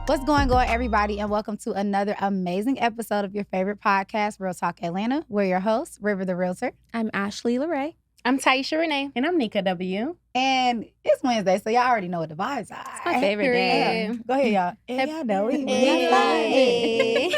What's going on, everybody, and welcome to another amazing episode of your favorite podcast, Real Talk Atlanta. We're your hosts, River the Realtor. I'm Ashley LeRae. I'm Taisha Renee. And I'm Nika W. And it's Wednesday, so y'all already know what the vibes are. It's my favorite day. Go ahead, y'all. And y'all know we Hey.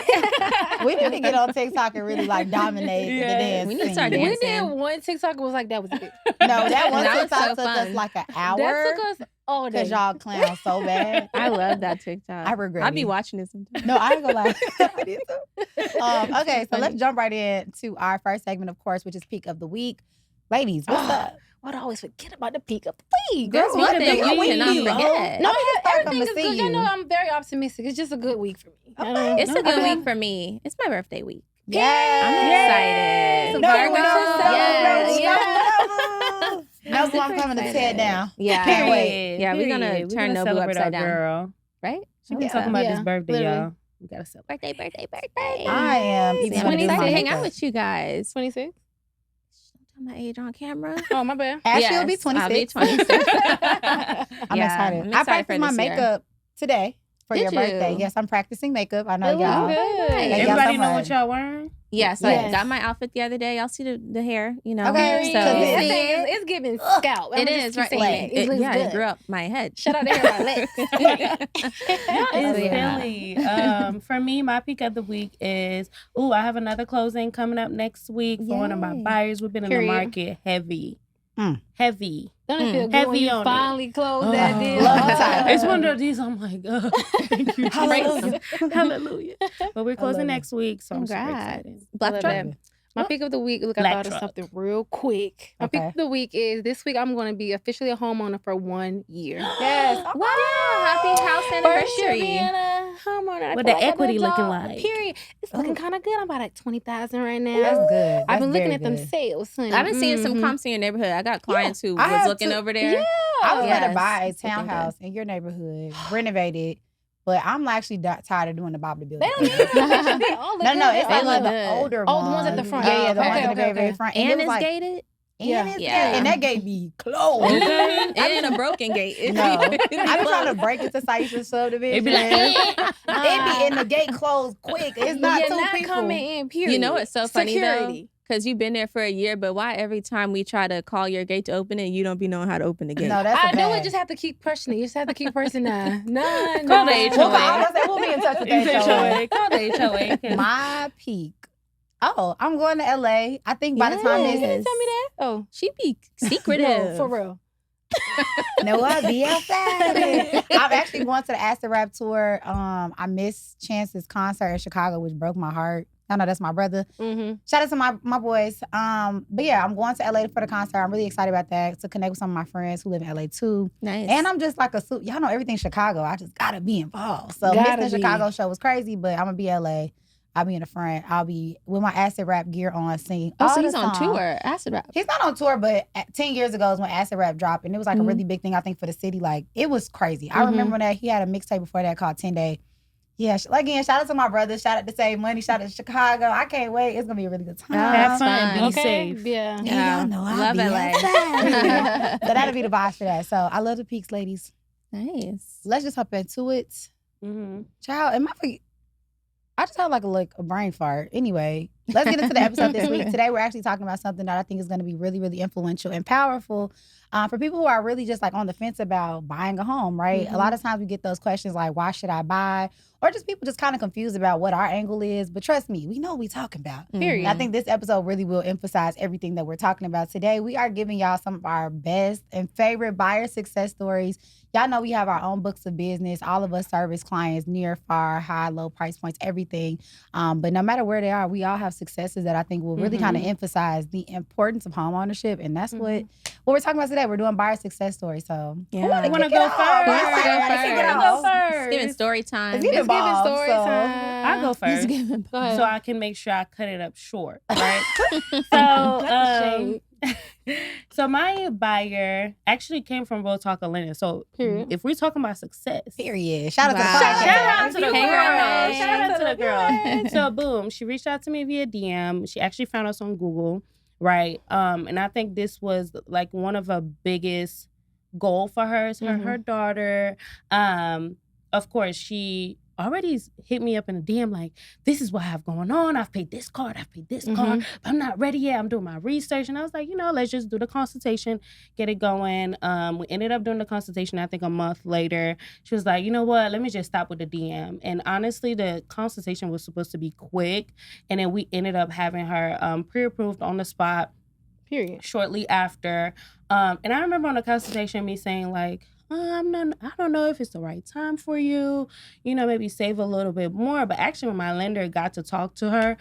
we need to get on TikTok and really like dominate the dance. We need to scene. start We dancing. did one TikTok. It was like, that was it. No, that one That was TikTok so took us fun. like an hour. That took us all day. Because y'all clown so bad. I love that TikTok. I regret I'll be it. watching this sometimes. No, I ain't gonna lie. I did too. Okay, so let's jump right into our first segment, of course, which is Peak of the Week. Ladies, what's up? Why do I always forget about the peak of the week? That's Girl, one what thing the- you we cannot need, forget. No, I just everything is come to good. see Y'all know you. I'm very optimistic. It's just a good week for me. Okay. It's a good Okay. week for me. It's my birthday week. Yes. I'm excited. No, Virgo? no, Yes. That's why I'm coming to tear it down. Yeah. Period. Yeah, we're gonna turn Nobu celebrate upside our down. girl. Right? She been Yeah. talking about Yeah, this birthday, literally. y'all. We gotta celebrate. Birthday. I am even I'm gonna do excited my to hang makeup. out with you guys. 26? Don't tell my age on camera. Oh, my bad. Ashley will be Yes, 26. I'll be 26. I'm Yeah, excited. I'm I excited practiced for my this year. makeup today for Did your birthday. you? Yes, I'm practicing makeup. I know It y'all. looks good. Thank y'all Everybody so know much. what y'all wearing? Yeah, so I Yes. got my outfit the other day. Y'all see the hair, you know. Okay. So Cause That it- thing is, it's giving scalp. it is right. It looks Yeah, good. it grew up my head. Shout out to everybody. It's Yeah. Philly. For me, my peak of the week is, I have another closing coming up next week for one of my Yay. buyers. We've been in Period. the market heavy. Mm. Heavy. Don't it feel good Heavy when you on it. finally close that deal? Love the title. It's one of these, I'm like, thank you. Hallelujah. Hallelujah. But we're love closing it. next week, so I'm super Congrats. excited. Black Love truck. that. My pick of the week, look, I Black thought of truck. something real quick. My pick Okay. of the week is this week I'm going to be officially a homeowner for 1 year. Yes. Wow, happy house First year anniversary. being a homeowner. I What feel the like I equity did looking all- like? Period. It's looking kind of good. I'm about at 20,000 right now. That's good. I've been That's looking very at them good. sales. Honey. I've been seeing some Mhm. comps in your neighborhood. I got clients who I was have looking too. over there. Yeah. I was going to Yes, buy a it's looking good. townhouse in your neighborhood, renovated, but I'm actually tired of doing the Bob the Builder. They don't thing. need they all look No, good. it's They like look the good. older Oh, ones. the ones at the front. Yeah, the Okay, ones at the okay, very, very okay. front. And it it's was like, gated. and it's Yeah. gate. And that gate be closed. It ain't a broken gate. It No. I be be trying to closed. break into Saisha's subdivision. It be like, it be in the gate closed quick. It's not You're two not people. coming in, period. You know what's so funny though? Security. Because you've been there for a year, but why every time we try to call your gate to open it, you don't be knowing how to open the gate? No, that's I a know bad. it. Just have to keep pushing it. You just have to keep pressing 9. 9. Call the Well, HOA. I was gonna say, we'll be in touch with the HOA. Call the HOA. My peak. Oh, I'm going to LA. I think by the time Yes. this Tell me that. Oh, She be secretive. yo, for real. No, I'll be outside. I'm actually going to the Acid Rap tour. I missed Chance's concert in Chicago, which broke my heart. I know that's my brother. Mm-hmm. Shout out to my boys. But yeah, I'm going to LA for the concert. I'm really excited about that, to connect with some of my friends who live in LA too. Nice. And I'm just like y'all know everything Chicago. I just gotta be involved. So Gotta missing the be. Chicago show was crazy, but I'm gonna be LA. I'll be in the front. I'll be with my Acid Rap gear on, singing. oh, all so the he's on songs. tour. Acid rap. He's not on tour, but 10 years ago is when Acid Rap dropped, and it was like a really big thing, I think, for the city. Like, it was crazy. I remember that he had a mixtape before that called 10 Day. Yeah, again, shout out to my brother. Shout out to Save Money. Shout out to Chicago. I can't wait. It's going to be a really good time. Have fun. fun. Be Okay. safe. Yeah. Yeah, y'all know I'll Love be LA. outside. So that'll be the vibes for that. So I love the peaks, ladies. Nice. Let's just hop into it. Mm-hmm. Child, I just had like a brain fart. Anyway, let's get into the episode this week. Today, we're actually talking about something that I think is going to be really, really influential and powerful for people who are really just like on the fence about buying a home, right? Mm-hmm. A lot of times we get those questions like, why should I buy? Or just people just kind of confused about what our angle is. But trust me, we know what we're talking about. Period. And I think this episode really will emphasize everything that we're talking about today. We are giving y'all some of our best and favorite buyer success stories. Y'all know we have our own books of business. All of us service clients near, far, high, low price points, everything. But no matter where they are, we all have successes that I think will really kind of emphasize the importance of home ownership. And that's what we're talking about today. We're doing buyer success stories. So Yeah. who wanna Wanna kick go it off? first? Right, Who wants to go right, first? kick it I'll off. go It's first. giving story time. It's giving It's giving Bob, story so- time. I'll go first. It's giving Go ahead. So I can make sure I cut it up short, right? the So my buyer actually came from Real Talk Atlanta. So Period. if we're talking about success, Period. Shout out to the Wow. podcast. Shout out to the Hey, girl. girl. Shout out to the girl. girl. So boom, she reached out to me via DM. She actually found us on Google, right? And I think this was like one of the biggest goal for her. Her daughter of course, she already hit me up in a DM like, this is what I have going on. I've paid this card, but I'm not ready yet. I'm doing my research. And I was like, let's just do the consultation, get it going. We ended up doing the consultation, I think a month later. She was like, you know what, let me just stop with the DM. And honestly, the consultation was supposed to be quick. And then we ended up having her pre-approved on the spot. Period. Shortly after. And I remember on the consultation me saying like, I don't know if it's the right time for you, maybe save a little bit more. But actually when my lender got to talk to her,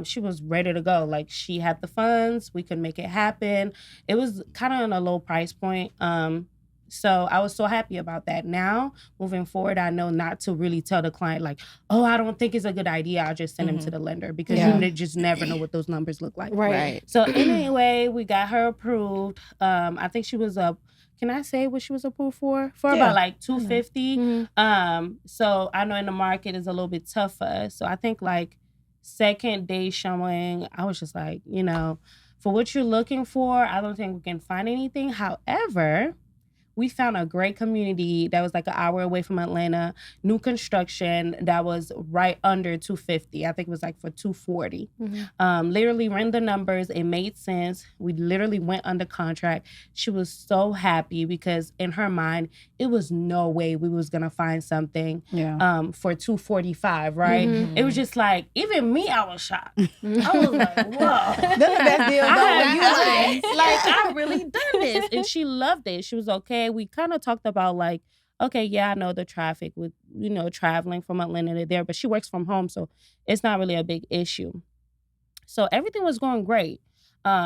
she was ready to go. Like she had the funds, we could make it happen. It was kind of on a low price point. So I was so happy about that. Now, moving forward, I know not to really tell the client like, oh, I don't think it's a good idea. I'll just send him to the lender because you just never know what those numbers look like. Right. So anyway, we got her approved. I think she was up. Can I say what she was approved for? For about like $250. So I know in the market is a little bit tougher. So I think like second day showing, I was just like, for what you're looking for, I don't think we can find anything. However, we found a great community that was like an hour away from Atlanta, new construction that was right under $250. I think it was like for $240. Literally ran the numbers. It made sense. We literally went under contract. She was so happy because in her mind, it was no way we was gonna find something for $245, right? It was just like, even me, I was shocked. I was like, whoa. That's the best deal I really done this. And she loved it. She was okay. We kind of talked about like, okay, yeah, I know the traffic with, traveling from Atlanta to there, but she works from home, so it's not really a big issue. So everything was going great.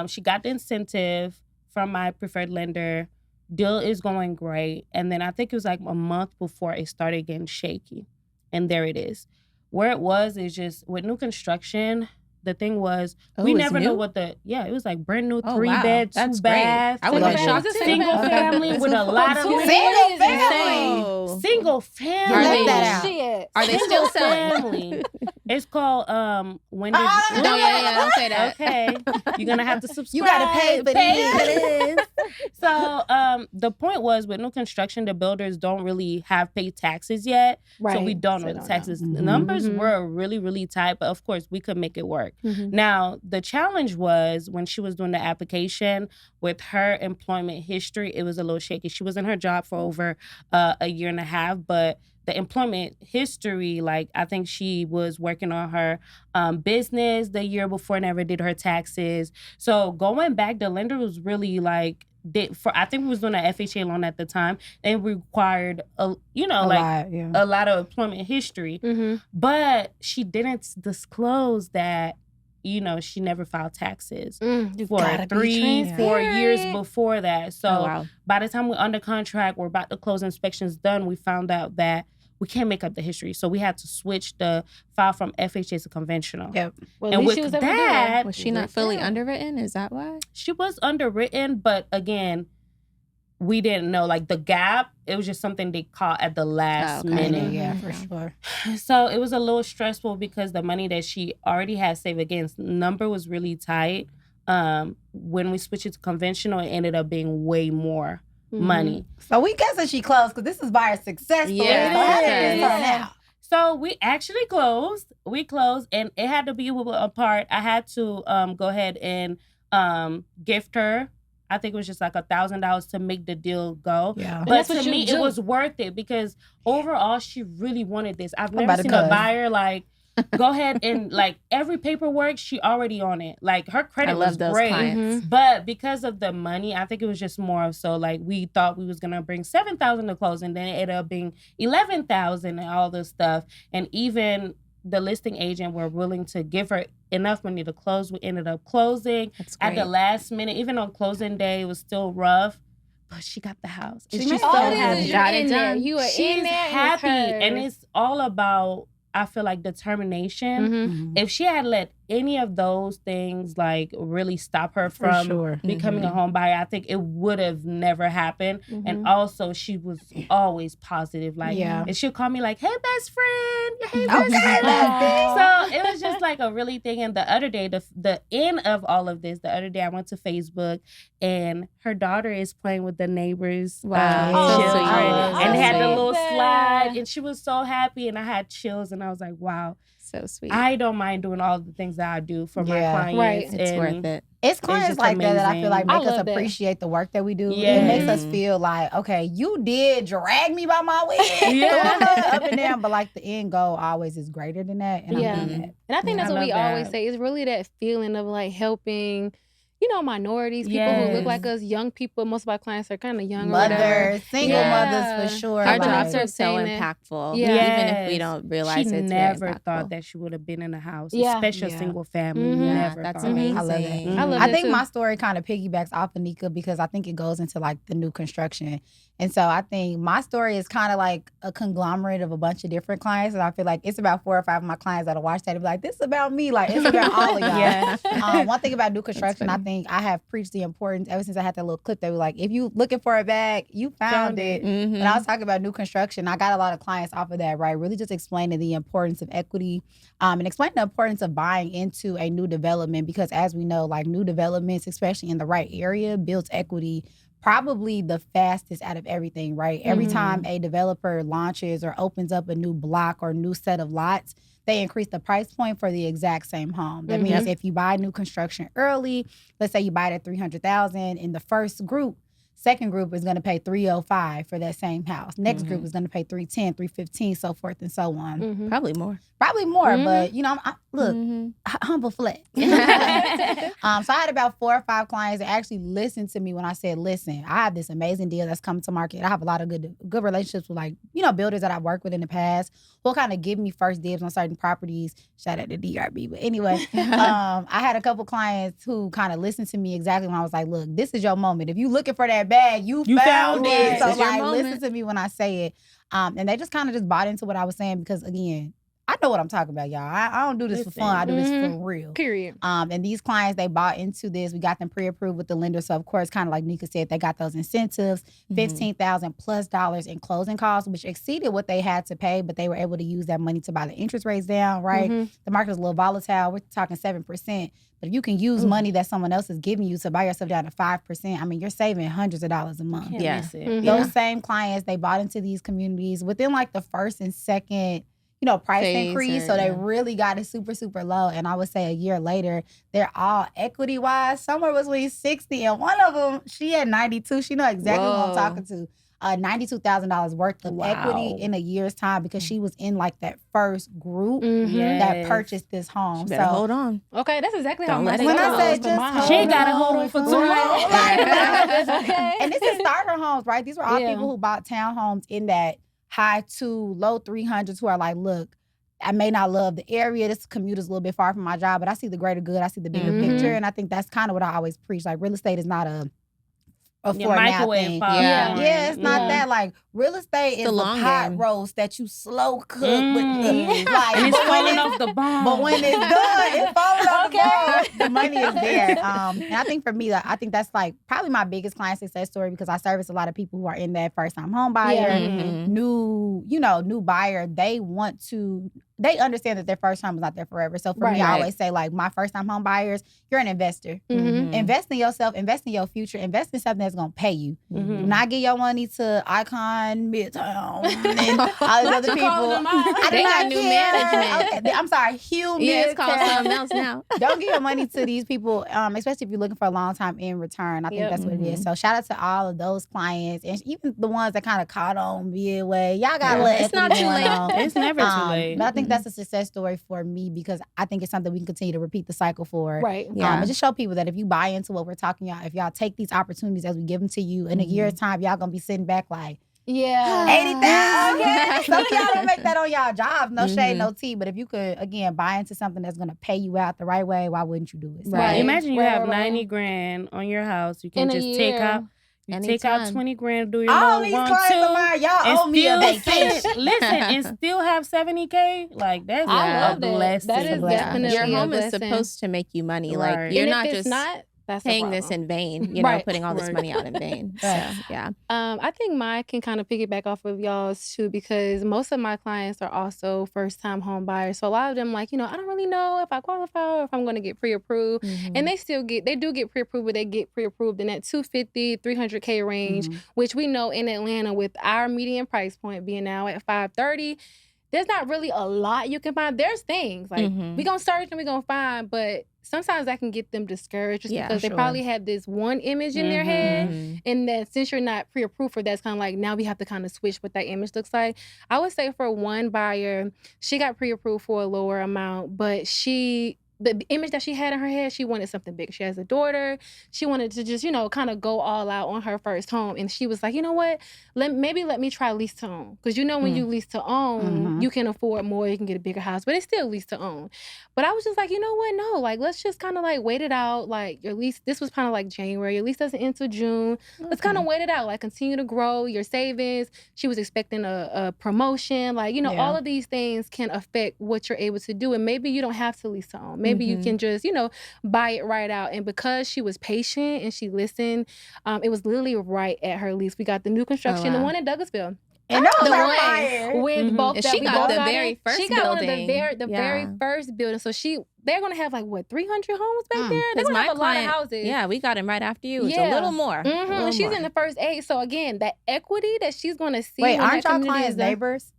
She got the incentive from my preferred lender. Deal is going great. And then I think it was like a month before it started getting shaky. And there it is. Where it was is just with new construction, the thing was, we never know what it was like brand new 3-bed, 2-bath. I would have been shocked. Single family with a lot of single family. Are they still selling? It's called when did don't say that. Okay. You're gonna have to subscribe. You gotta pay for this. So the point was with new construction, the builders don't really have paid taxes yet. Right. So we don't know the taxes. The numbers were really, really tight, but of course we could make it work. Now, the challenge was when she was doing the application with her employment history, it was a little shaky. She was in her job for over a year and a half, but the employment history, like I think she was working on her business the year before, never did her taxes. So going back, the lender was really like, I think we was doing an FHA loan at the time, and required a lot of employment history. But she didn't disclose that, she never filed taxes for 3-4 years before that. So by the time we're under contract, we're about to close inspections done, we found out that we can't make up the history. So we had to switch the file from FHA to conventional. Yep. Well, and with she was that, was she not fully underwritten? Is that why? She was underwritten, but again, we didn't know. Like the gap, it was just something they caught at the last minute. Yeah, for sure. So it was a little stressful because the money that she already had saved, again, number was really tight. When we switched it to conventional, it ended up being way more money. So we guessing she closed because this is buyer success story. Yeah. So how did this turn out? So we actually closed. We closed, and it had to be a part. I had to go ahead and gift her. I think it was just like $1,000 to make the deal go. Yeah. But to me, it was worth it because overall, she really wanted this. I've never seen a buyer like go ahead and like every paperwork, she already on it. Like her credit was great. But because of the money, I think it was just more of so like we thought we was gonna bring $7,000 to close, and then it ended up being $11,000 and all this stuff. And even the listing agent were willing to give her enough money to close. We ended up closing at the last minute. Even on closing day, it was still rough. But she got the house. She still has got it done. You are She's happy, and it's all about, I feel like, determination. If she had let any of those things like really stop her from becoming a home buyer, I think it would have never happened. And also she was always positive. Like, and she'll call me like, hey, best friend. Hey, best friend. So it was just like a really thing. And the other day, the end of all of this, the other day I went to Facebook and her daughter is playing with the neighbors' children. And had the little slide. And she was so happy. And I had chills. And I was like, wow. So sweet. I don't mind doing all the things that I do for my clients. Right. It's worth it. It's clients like that I feel like make us appreciate the work that we do. It makes us feel like, okay, you did drag me by my wig. Up and down, but like the end goal always is greater than that. And and I think that's what we always say. It's really that feeling of like helping, you know, minorities, people who look like us, young people. Most of our clients are kind of young. Mothers, single mothers for sure. Our jobs are so impactful, even if we don't realize she it's never thought that she would have been in a house, especially a single family. Never. That's thought. amazing. I love that. I think my story kind of piggybacks off of Nika because I think it goes into like the new construction. And so I think my story is kind of like a conglomerate of a bunch of different clients. And I feel like it's about 4 or 5 of my clients that'll watch that and be like, this is about me. Like, it's about all of y'all. One thing about new construction, I think I have preached the importance ever since I had that little clip. They were like, if you looking for a bag, you found it. When I was talking about new construction, I got a lot of clients off of that, right? Really just explaining the importance of equity and explaining the importance of buying into a new development because as we know, like new developments, especially in the right area, builds equity probably the fastest out of everything, right? Every time a developer launches or opens up a new block or new set of lots, they increase the price point for the exact same home. That means if you buy new construction early, let's say you buy it at $300,000 in the first group, second group is going to pay $305 for that same house. Next group is going to pay $310, $315, so forth and so on. Probably more. But you know, look, humble flex. So I had about 4 or 5 clients that actually listened to me when I said, listen, I have this amazing deal that's coming to market. I have a lot of good relationships with like, you know, builders that I've worked with in the past who'll kind of give me first dibs on certain properties. Shout out to DRB. But anyway, I had a couple clients who kind of listened to me exactly when I was like, look, this is your moment. If you looking for that bag, you found it. So like, listen to me when I say it. And they just kind of just bought into what I was saying because again, I know what I'm talking about, y'all. I don't do this for fun. I do this for real. Period. And these clients, they bought into this. We got them pre-approved with the lender. So, of course, kind of like Nika said, they got those incentives, $15,000+ in closing costs, which exceeded what they had to pay, but they were able to use that money to buy the interest rates down, right? The market is a little volatile. We're talking 7%. But if you can use money that someone else is giving you to buy yourself down to 5%, I mean, you're saving hundreds of dollars a month. Those same clients, they bought into these communities within like the first and second price increase. So they really got it super, super low. And I would say a year later, they're all equity-wise, somewhere between 60. And one of them, she had 92. She know exactly who I'm talking to. $92,000 worth of equity in a year's time because she was in like that first group that purchased this home. So hold on. Okay, that's exactly how when I say just she ain't gotta hold on for too long. And this is starter homes, right? These were all people who bought townhomes in that high to low 300s who are like, look, I may not love the area. This commute is a little bit far from my job, but I see the greater good. I see the bigger picture. And I think that's kind of what I always preach. Like real estate is not a for now thing. It's not that. Like real estate is a pot roast that you slow cook with like, and it's falling off the bone. But when it's done, it's falling off the bone. The money is there. And I think for me, I think that's like probably my biggest client success story because I service a lot of people who are in that first time home buyer, new buyer. They understand that their first home is not there forever. So for me, I always say like my first time home buyers, you're an investor. Invest in yourself, invest in your future, invest in something that's gonna pay you. Do not give your money to Icon, Midtown, and all these other people. They got new management. Okay, I'm sorry, Hugh. It's called something else now. Don't give your money to these people, especially if you're looking for a long time in return. I think that's what it is. So shout out to all of those clients and even the ones that kind of caught on midway. Y'all gotta let it's not too late. It's never too late. But I think that's a success story for me because I think it's something we can continue to repeat the cycle for. Right. And just show people that if you buy into what we're talking about, if y'all take these opportunities as we give them to you, in a year's time, y'all gonna be sitting back like, 80,000. Some of y'all don't make that on y'all jobs. No shade, no tea. But if you could, again, buy into something that's gonna pay you out the right way, why wouldn't you do it? So, Imagine you have 90 grand on your house. You can just take out. You take out 20 grand, do your little 1, 2. y'all owe me a vacation. Listen, and still have $70K. Like that's I a blessing. That is definitely your home is blessing. supposed to make you money. Right. Like you're and not if just it's not, that's paying this in vain, you know, putting all this money out in vain. So, yeah. I think mine can kind of piggyback off of y'all's too, because most of my clients are also first-time home buyers. So a lot of them like, I don't really know if I qualify or if I'm going to get pre-approved. And they do get pre-approved, but they get pre-approved in that $250,000, $300K range, which we know in Atlanta with our median price point being now at $530,000. There's not really a lot you can find. There's things like we gonna search and we gonna find, but sometimes that can get them discouraged just because they probably have this one image in their head, and then since you're not pre-approved for that's kind of like now we have to kind of switch what that image looks like. I would say for one buyer, she got pre-approved for a lower amount, but the image that she had in her head, she wanted something big. She has a daughter. She wanted to just, kind of go all out on her first home. And she was like, you know what? Let me try lease to own. Because when you lease to own, you can afford more. You can get a bigger house. But it's still lease to own. But I was just like, you know what? No, like, let's just kind of like wait it out. Like, your lease, this was kind of like January. Your lease doesn't end until June. Let's kind of wait it out. Like, continue to grow your savings. She was expecting a promotion. Like, all of these things can affect what you're able to do. And maybe you don't have to lease to own. Maybe you can just, buy it right out. And because she was patient and she listened, it was literally right at her lease. We got the new construction, the one in Douglasville. And that was fire. With both that she we got both the very first She got building. one of the very first building. So they're gonna have like 300 homes back there. They're gonna have a lot of houses. Yeah, we got him right after you. It's a little more. And she's in the first 8. So again, that equity that she's gonna see. Wait, aren't y'all clients neighbors?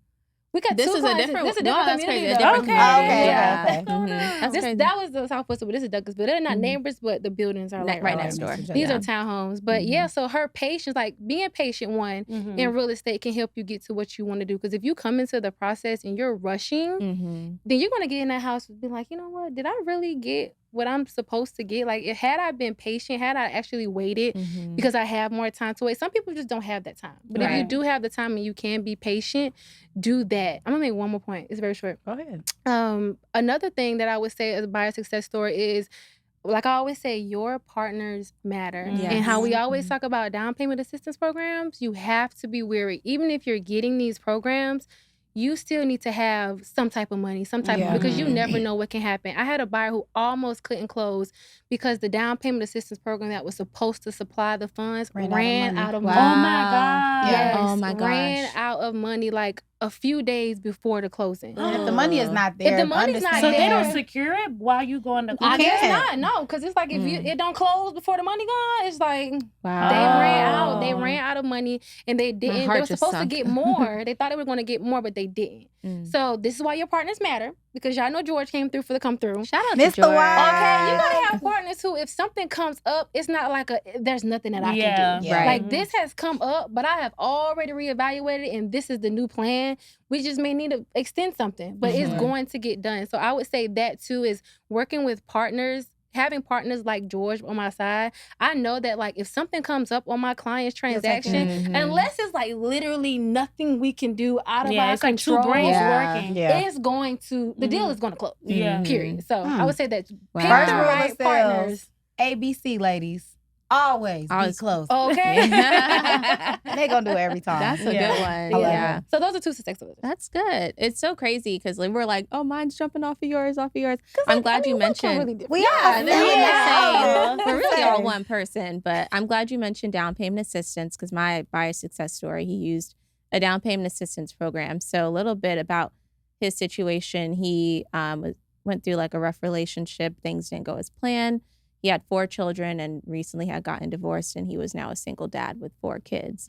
We got this two is clients. a different. This is a different community. Okay. That's crazy. That was the Southwest, but this is Douglasville. They're not neighbors, but the buildings are like right next door. These are townhomes, but so her patience, like being patient, in real estate can help you get to what you want to do. Because if you come into the process and you're rushing, then you're gonna get in that house and be like, you know what? Did I really get what I'm supposed to get? Like, had I been patient, had I actually waited because I have more time to wait. Some people just don't have that time. But if you do have the time and you can be patient, do that. I'm gonna make one more point. It's very short. Go ahead. Another thing that I would say as a buyer success story is, like I always say, your partners matter. Yes. And how we always talk about down payment assistance programs, you have to be wary. Even if you're getting these programs, you still need to have some type of money, because you never know what can happen. I had a buyer who almost couldn't close because the down payment assistance program that was supposed to supply the funds ran out of money. Oh my God. Yes, oh my gosh. ran out of money like a few days before the closing. And if the money is not there, if the money's not so there, they don't secure it while you go in the I guess not. No, because it's like if it don't close before the money gone, it's like wow. They ran out of money, and they didn't. They were supposed to get more. They thought they were going to get more, but they didn't. So this is why your partners matter, because y'all know George came through for the come through. Shout out Mr. to George. Okay, you gotta have partners who, if something comes up, it's not like there's nothing that I can do. Yeah. Like this has come up, but I have already reevaluated, and this is the new plan. We just may need to extend something, but it's going to get done. So I would say that too is working with partners. Having partners like George on my side, I know that like if something comes up on my client's transaction, unless it's like literally nothing we can do out of our control, like 2 brains working. It's going to, the deal is going to close. Period. So I would say that pick the First rule right of sales, partners. ABC ladies. Always be close. Okay. They gonna do it every time. That's a good one. Yeah. So those are 2 success stories. That's good. It's so crazy because we're like, oh, mine's jumping off of yours. I'm glad you mentioned. We are. We're really all one person, but I'm glad you mentioned down payment assistance because my buyer success story, he used a down payment assistance program. So a little bit about his situation. He went through like a rough relationship. Things didn't go as planned. He had 4 children and recently had gotten divorced, and he was now a single dad with 4 kids.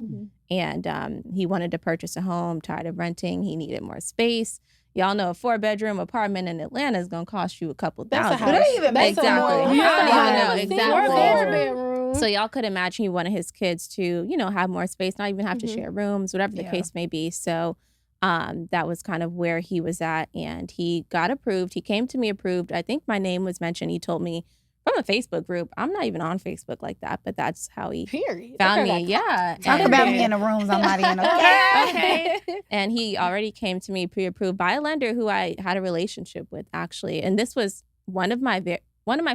And he wanted to purchase a home, tired of renting. He needed more space. Y'all know a 4-bedroom apartment in Atlanta is going to cost you a couple thousand. Do they even make exactly. I don't even know. Exactly. So y'all could imagine he wanted his kids to, have more space, not even have to share rooms, whatever the case may be. So that was kind of where he was at, and he got approved. He came to me approved. I think my name was mentioned. He told me from a Facebook group. I'm not even on Facebook like that, but that's how he found me. Yeah. Talk about me in the rooms I'm not in. Okay. And he already came to me pre-approved by a lender who I had a relationship with, actually. And this was one of my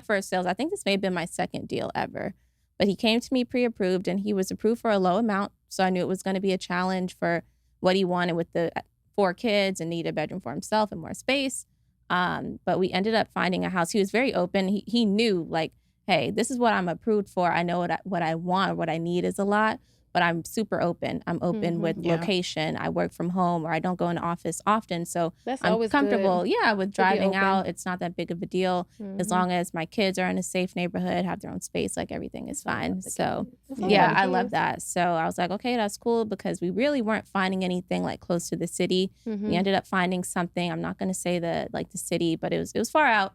first sales. I think this may have been my second deal ever. But he came to me pre-approved, and he was approved for a low amount. So I knew it was going to be a challenge for what he wanted with the 4 kids and need a bedroom for himself and more space. But we ended up finding a house. He was very open. He knew, like, hey, this is what I'm approved for. I know what I want or what I need is a lot, but I'm super open. I'm open with location. I work from home, or I don't go in the office often. So That's I'm always comfortable, good with driving out. It's not that big of a deal. As Mhm. long as my kids are in a safe neighborhood, have their own space, like everything is fine. So That's all yeah, about the I love kids. that. So I was like, okay, that's cool, because we really weren't finding anything like close to the city. Mhm. We ended up finding something. I'm not going to say the city, but it was far out.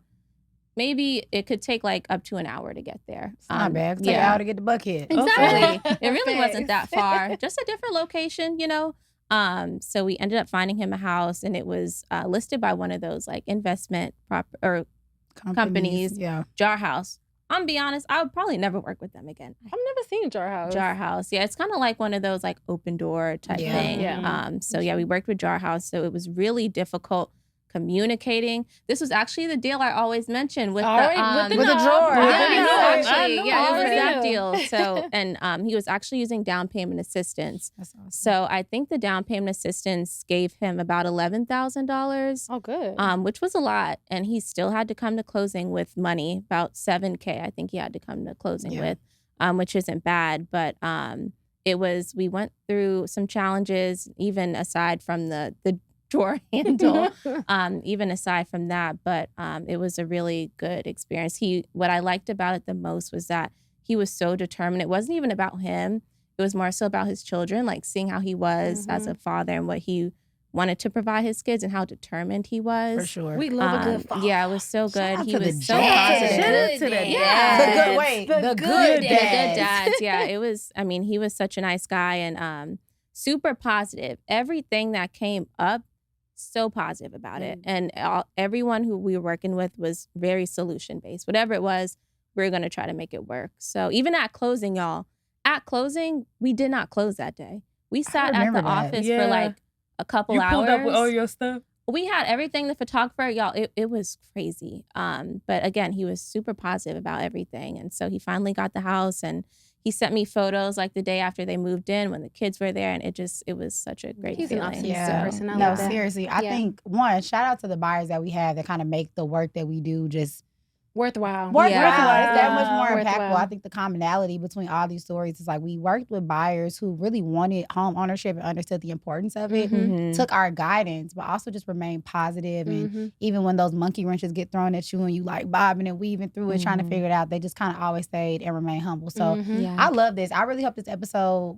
Maybe it could take like up to an hour to get there. It's not bad. Take an hour to get the Buckhead. Exactly. It really wasn't that far. Just a different location, So we ended up finding him a house, and it was listed by one of those like investment companies. Yeah. Jar House. I'm be honest, I would probably never work with them again. I've never seen Jar House. Jar House. Yeah, it's kind of like one of those like open door type thing. Yeah. So yeah, we worked with Jar House. So it was really difficult communicating. This was actually the deal I always mention with Already the with the drawer. Yeah, I it was already that know. deal. So and he was actually using down payment assistance. That's awesome. So I think the down payment assistance gave him about $11,000. Oh, good. Which was a lot, and he still had to come to closing with money, about $7,000. I think he had to come to closing with, which isn't bad. But we went through some challenges, even aside from the drawer handle, even aside from that. But it was a really good experience. What I liked about it the most was that he was so determined. It wasn't even about him. It was more so about his children, like seeing how he was as a father and what he wanted to provide his kids and how determined he was. For sure. We love a good father. Yeah, it was so good. Shout out He to the was so dads. positive. Shout out to the dads. The good The dads. good dads. Yeah, it was, he was such a nice guy and super positive. Everything that came up, so positive about it. And everyone who we were working with was very solution-based. Whatever it was, we were going to try to make it work. So even at closing, we did not close that day. We sat at the office for like a couple hours. You pulled up with all your stuff? We had everything. The photographer, it was crazy. But again, he was super positive about everything. And so he finally got the house, and he sent me photos like the day after they moved in when the kids were there. And it was such a great He's an feeling. optimistic person. I No, love that. seriously. I think, one, shout out to the buyers that we have that kind of make the work that we do just Worthwhile. It's that much more Worthwhile. impactful. I think the commonality between all these stories is like we worked with buyers who really wanted home ownership and understood the importance of it, took our guidance, but also just remained positive. And even when those monkey wrenches get thrown at you and you like bobbing and weaving through it, trying to figure it out, they just kind of always stayed and remained humble. So I love this. I really hope this episode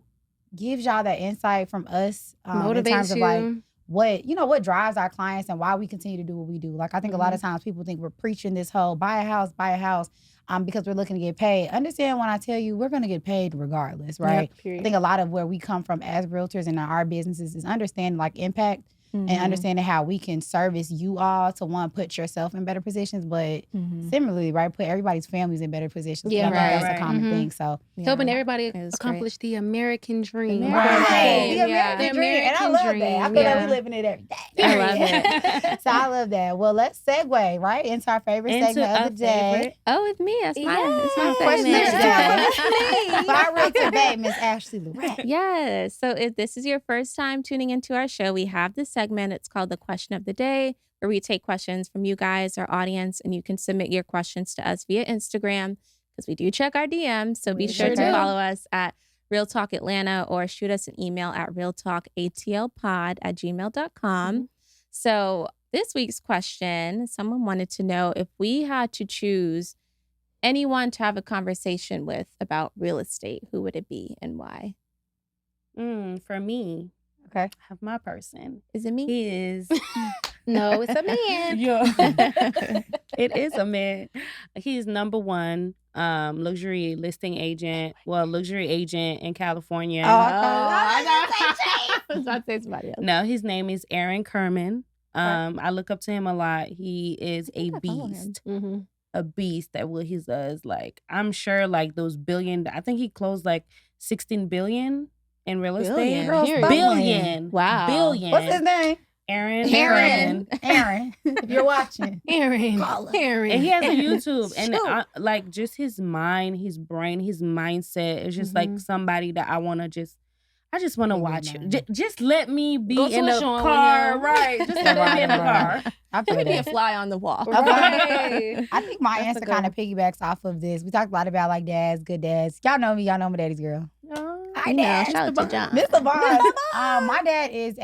gives y'all that insight from us in terms of like what drives our clients and why we continue to do what we do. Like I think a lot of times people think we're preaching this whole buy a house, because we're looking to get paid. Understand when I tell you we're going to get paid regardless, right? Yep, I think a lot of where we come from as realtors and our businesses is understanding like impact and understanding how we can service you all to one, put yourself in better positions, but similarly, right, put everybody's families in better positions. Yeah, That's a common thing. So helping everybody accomplish the American dream. The American dream. And I love that. I feel like we living it every day. I love it. So I love that. Well, let's segue right into our favorite segment of the day. Oh, it's me. That's my Question segment. By realtor babe, Miss Ashley Lorette. Yes. So if this is your first time tuning into our show, we have this segment. It's called the Question of the Day, where we take questions from you guys, our audience, and you can submit your questions to us via Instagram because we do check our DMs. So be sure to follow us at Real Talk Atlanta or shoot us an email at realtalkatlpod@gmail.com. So this week's question, someone wanted to know if we had to choose anyone to have a conversation with about real estate, who would it be and why? For me, okay, I have my person. Is it me? He is. No, it's a man. It is a man. He's number one luxury listing agent. Well, luxury agent in California. I was about to say somebody else. No, his name is Aaron Kerman. I look up to him a lot. He is a beast. A beast at what he does. Like, I'm sure like those I think he closed like 16 billion in real estate. Billion. Billion. Wow. Billion. What's his name? Aaron. If you're watching, Aaron. And he has a YouTube, and like just his mind, his brain, his mindset is just like somebody that I just want to watch. Just let me be in the car, right? Just let me be in the car. Let me be a fly on the wall. Right. I think my answer kind of piggybacks off of this. We talked a lot about like dads, good dads. Y'all know me. Y'all know my daddy's girl. I know. Shout out to John. Mr. Bond. My dad is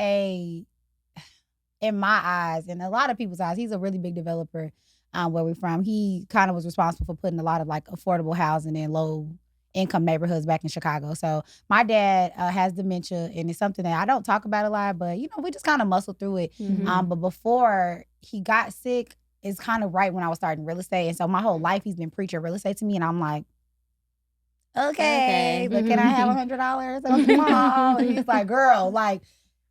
in my eyes, and a lot of people's eyes, he's a really big developer where we're from. He kind of was responsible for putting a lot of like affordable housing in low income neighborhoods back in Chicago. So my dad has dementia, and it's something that I don't talk about a lot, but we just kind of muscle through it. But before he got sick, it's kind of right when I was starting real estate. And so my whole life he's been preaching real estate to me, and I'm like, okay. But can I have $100 on tomorrow? And he's like, girl, like,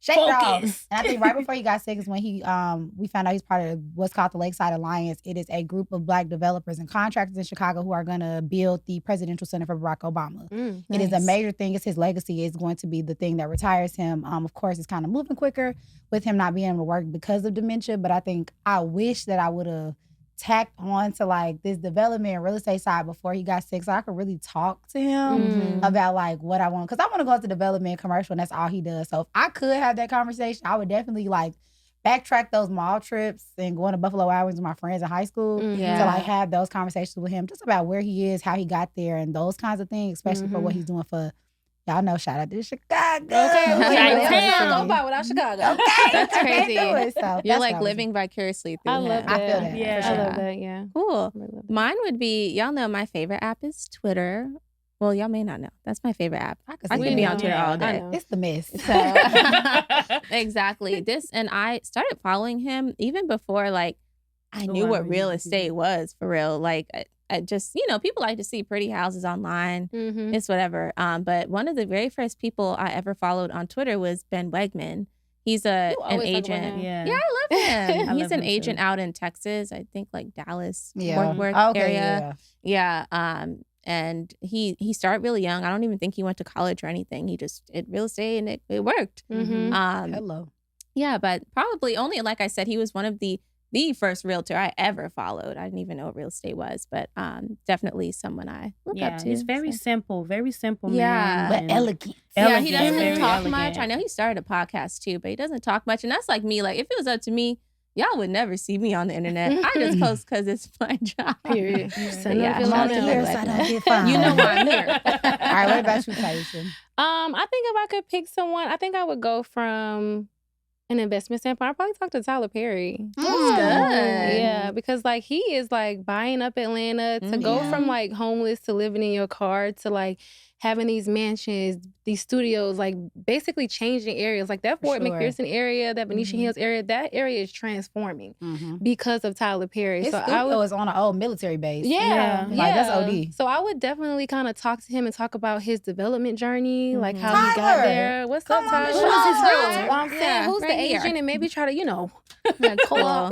shake it off. And I think right before he got sick is when we found out he's part of what's called the Lakeside Alliance. It is a group of Black developers and contractors in Chicago who are going to build the Presidential Center for Barack Obama. It is a major thing. It's his legacy. It's going to be the thing that retires him. Of course, it's kind of moving quicker with him not being able to work because of dementia. But I think I wish that I would have tacked on to like this development and real estate side before he got sick, so I could really talk to him about like what I want, because I want to go into development commercial, and that's all he does. So if I could have that conversation, I would definitely like backtrack those mall trips and going to Buffalo Wild Wings with my friends in high school to like have those conversations with him just about where he is, how he got there, and those kinds of things, especially for what he's doing for. Y'all know, shout out to Chicago. Okay, go by without Chicago. Okay, that's crazy. So you're like living vicariously through him. Love that. I feel that. Yeah, I love that. Yeah, cool. Mine would be, y'all know my favorite app is Twitter. Well, y'all may not know. That's my favorite app. I could be on Twitter all day. It's the mist. So, exactly. And I started following him even before like I knew what real estate was for real. Like I just, people like to see pretty houses online. It's whatever. But one of the very first people I ever followed on Twitter was Ben Wegman. He's an agent. Yeah, I love him. He's an agent out in Texas. I think like Dallas, Fort Worth area. Yeah. And he started really young. I don't even think he went to college or anything. He just did real estate and it worked. Hello. Yeah, but probably only, like I said, he was one of the first realtor I ever followed. I didn't even know what real estate was, but definitely someone I look up to. He's very simple man. Yeah. But elegant. Yeah, he doesn't talk much. I know he started a podcast too, but he doesn't talk much. And that's like me. Like if it was up to me, y'all would never see me on the internet. I just post because it's my job. Period. I'm on here so I don't get fined. You know why I'm here. All right, what about you, Taisha? I think if I could pick someone, I think I would go from an investment standpoint, I'd probably talk to Tyler Perry. That's good. Yeah, because like he is like buying up Atlanta to go from like homeless to living in your car to like having these mansions, these studios, like basically changing areas. Like that Fort McPherson area, that Venetian Hills area, that area is transforming because of Tyler Perry. His studio is on an old military base. Yeah. Like that's OD. So I would definitely kind of talk to him and talk about his development journey, like how he got there. What's up, Tyler? Who's his realtor? I'm saying, who's the agent? And maybe try to, That's cool.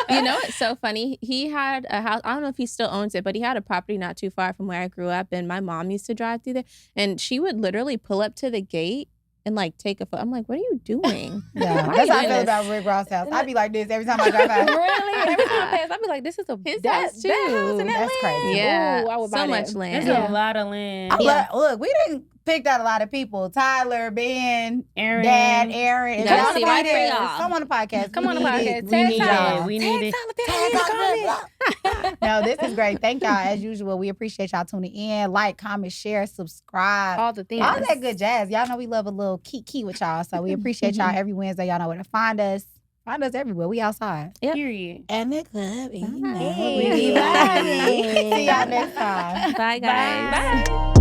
It's so funny. He had a house. I don't know if he still owns it, but he had a property not too far from where I grew up, and my mom used to drive through there, and she would literally pull up to the gate and like take a photo. I'm like, what are you doing? Yeah, that's how I feel about Rick Ross' house. I'd be like this every time I drive by. Really? Every time I pass, I'd be like, this is his house too. That house in That's crazy. Yeah, ooh, I would buy so much land. There's a lot of land. Look, we didn't pick out a lot of people. Tyler, Ben, Aaron, Dad, Aaron. Come on the podcast. Come on the podcast. Come on the podcast. We need it. No, this is great. Thank y'all as usual. We appreciate y'all tuning in. Like, comment, share, subscribe. All the things. All that good jazz. Y'all know we love a little key with y'all. So we appreciate y'all every Wednesday. Y'all know where to find us. Find us everywhere. We outside. Yep. Period. And the club. We Hey. See y'all next time. Bye, guys. Bye.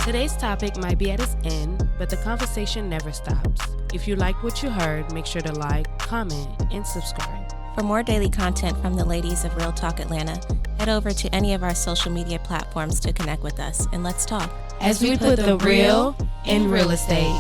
Today's topic might be at its end, but the conversation never stops. If you liked what you heard, make sure to like, comment, and subscribe. For more daily content from the ladies of Real Talk Atlanta, head over to any of our social media platforms to connect with us, and let's talk. As we put the real in real estate.